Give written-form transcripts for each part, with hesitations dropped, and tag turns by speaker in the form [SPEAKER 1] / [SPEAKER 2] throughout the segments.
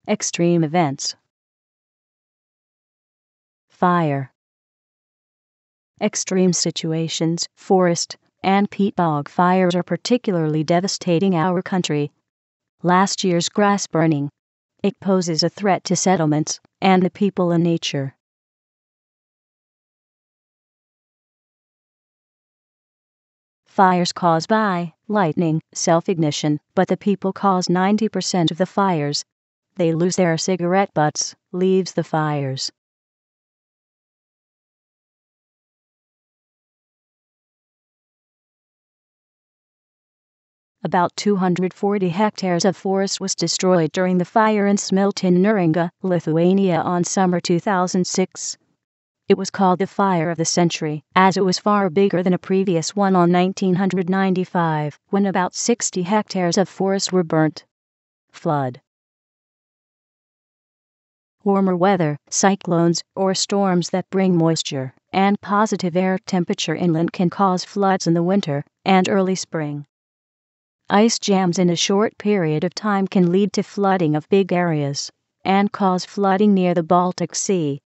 [SPEAKER 1] Extreme events. Fire. Extreme situations, forest and peat bog fires are particularly devastating our country. Last year's grass burning. It poses a threat to settlements and the people and nature. Fires caused by lightning, self-ignition, but the people cause 90% of the fires. They lose their cigarette butts, leaves the fires. About 240 hectares of forest was destroyed during the fire in Smiltynė in Neringa, Lithuania on summer 2006. It was called the fire of the century, as it was far bigger than a previous one on 1995, when about 60 hectares of forest were burnt. Flood. Warmer weather, cyclones, or storms that bring moisture and positive air temperature inland can cause floods in the winter and early spring. Ice jams in a short period of time can lead to flooding of big areas and cause flooding near the Baltic Sea.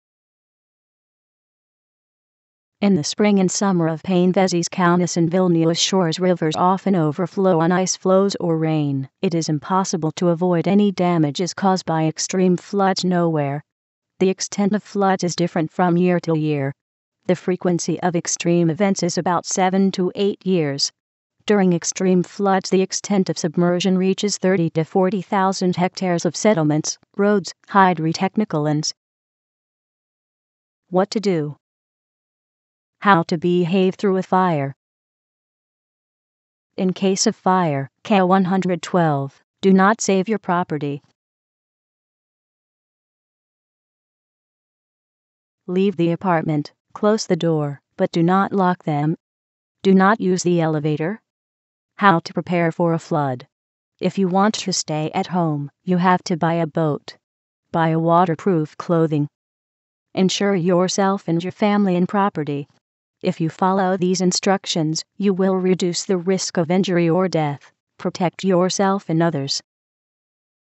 [SPEAKER 1] In the spring and summer of Panevėžys Kaunas and Vilnius shores, rivers often overflow on ice flows or rain. It is impossible to avoid any damages caused by extreme floods nowhere. The extent of floods is different from year to year. The frequency of extreme events is about 7 to 8 years. During extreme floods, the extent of submersion reaches 30 to 40,000 hectares of settlements, roads, hydrotechnical ends. What to do? How to behave through a fire. In case of fire, K112, do not save your property. Leave the apartment, close the door, but do not lock them. Do not use the elevator. How to prepare for a flood. If you want to stay at home, you have to buy a boat. Buy a waterproof clothing. Insure yourself and your family and property. If you follow these instructions, you will reduce the risk of injury or death. Protect yourself and others.